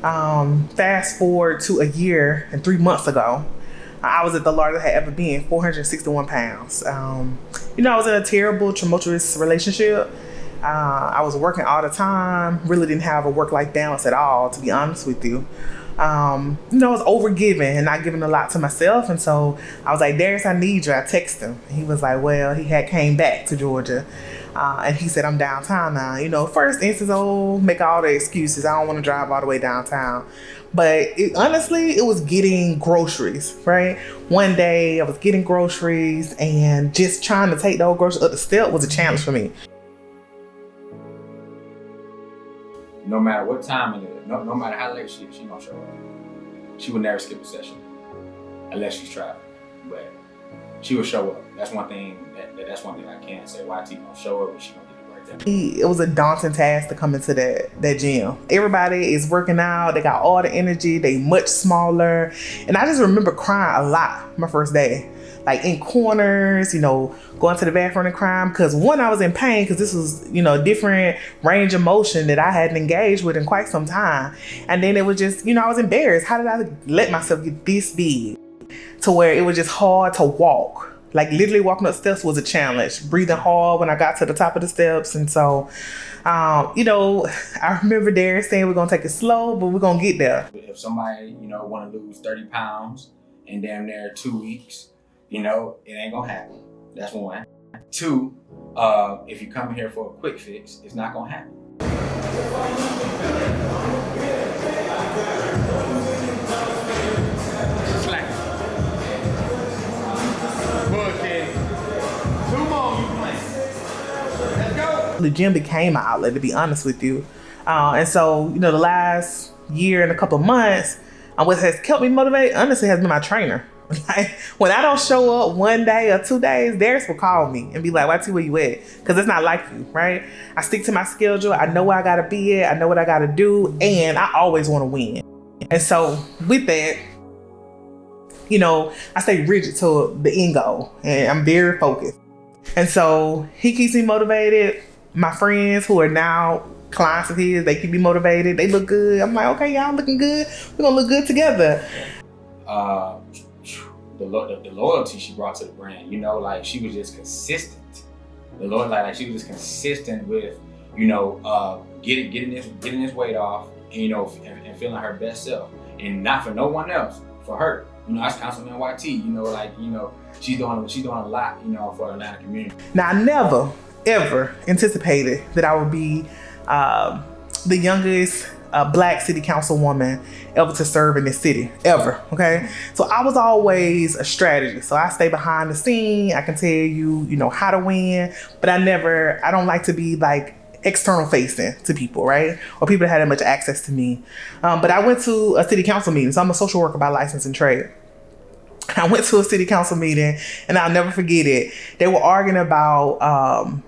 Fast forward to a year and 3 months ago, I was at the largest I had ever been, 461 pounds. I was in a terrible, tumultuous relationship. I was working all the time, really didn't have a work-life balance at all, to be honest with you. I was overgiving and not giving a lot to myself. And so I was like, Darius, I need you. I texted him. He was like, well, he had came back to Georgia. And he said, I'm downtown now. First instance, make all the excuses. I don't want to drive all the way downtown. But honestly, it was getting groceries, right? One day I was getting groceries and just trying to take those groceries up the step was a challenge for me. No matter what time it is, no matter how late she gonna show up. She would never skip a session unless she's traveling. But she will show up. That's one thing I can say. YT gonna show up and she gonna get the work done. It was a daunting task to come into that gym. Everybody is working out. They got all the energy. They much smaller. And I just remember crying a lot my first day. Like in corners, going to the bathroom and crying. Because one, I was in pain because this was, a different range of motion that I hadn't engaged with in quite some time. And then it was just, I was embarrassed. How did I let myself get this big? To where it was just hard to walk. Like literally walking up steps was a challenge. Breathing hard when I got to the top of the steps. And so, I remember Darius saying we're going to take it slow, but we're going to get there. If somebody, want to lose 30 pounds in damn near 2 weeks, it ain't gonna happen. That's one. Two, if you come here for a quick fix, it's not gonna happen. Slack. Bullshit. 2 more, you playing. Let's go. The gym became my outlet, to be honest with you. And so, the last year and a couple of months, what has kept me motivated, honestly, has been my trainer. Like when I don't show up 1 day or 2 days, Darius will call me and be like, YT, where you at? Because it's not like you, right? I stick to my schedule. I know where I gotta be at. I know what I gotta do. And I always want to win. And so with that, I stay rigid to the end goal and I'm very focused. And so he keeps me motivated. My friends who are now clients of his, they keep me motivated. They look good. I'm like, okay, y'all looking good. We're gonna look good together. The loyalty she brought to the brand, she was just consistent. The Lord, like she was just consistent with, getting this weight off, and, and feeling her best self, and not for no one else, for her. As Councilwoman YT, she's doing a lot, for the Atlanta community. Now, I never ever anticipated that I would be the youngest Black city councilwoman ever to serve in this city, ever, okay? So I was always a strategist. So I stay behind the scene. I can tell you, how to win, but I don't like to be like external facing to people, right? Or people that had that much access to me. But I went to a city council meeting. So I'm a social worker by license and trade. I went to a city council meeting and I'll never forget it. They were arguing about,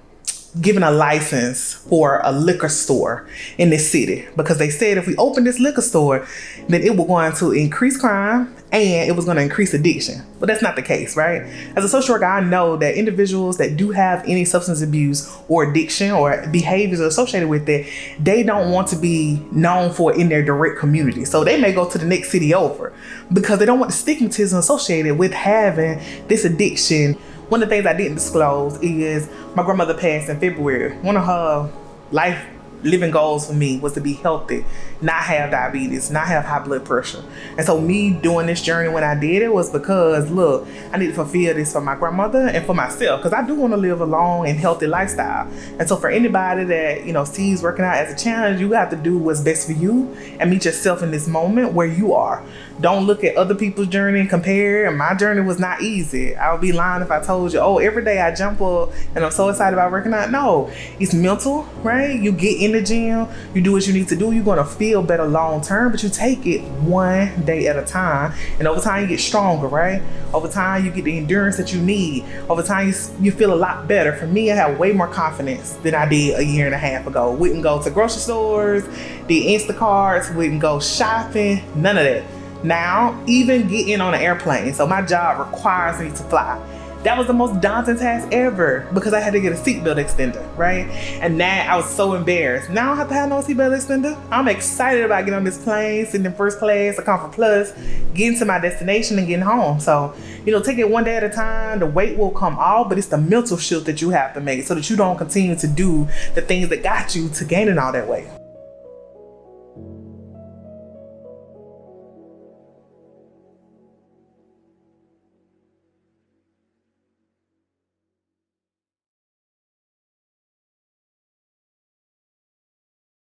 given a license for a liquor store in this city because they said if we open this liquor store, then it was going to increase crime and it was going to increase addiction. But that's not the case, right? As a social worker, I know that individuals that do have any substance abuse or addiction or behaviors associated with it, they don't want to be known for it in their direct community. So they may go to the next city over because they don't want the stigmatism associated with having this addiction. One of the things I didn't disclose is my grandmother passed in February. One of her life living goals for me was to be healthy, not have diabetes, not have high blood pressure. And so me doing this journey when I did it was because, look, I need to fulfill this for my grandmother and for myself because I do want to live a long and healthy lifestyle. And so for anybody that, sees working out as a challenge, you have to do what's best for you and meet yourself in this moment where you are. Don't look at other people's journey and compare. And my journey was not easy. I would be lying if I told you, every day I jump up and I'm so excited about working out. No, it's mental, right? You get in the gym, you do what you need to do. You're going to feel better long term, but you take it one day at a time. And over time, you get stronger, right? Over time, you get the endurance that you need. Over time, you feel a lot better. For me, I have way more confidence than I did a year and a half ago. Wouldn't go to grocery stores, did Instacarts, wouldn't go shopping, none of that. Now, even getting on an airplane. So my job requires me to fly. that was the most daunting task ever because I had to get a seatbelt extender, right? And that I was so embarrassed. Now I don't have to have no seatbelt extender. I'm excited about getting on this plane, sitting in first class, a Comfort Plus, getting to my destination and getting home. So, take it one day at a time. The weight will come off, but it's the mental shift that you have to make so that you don't continue to do the things that got you to gaining all that weight.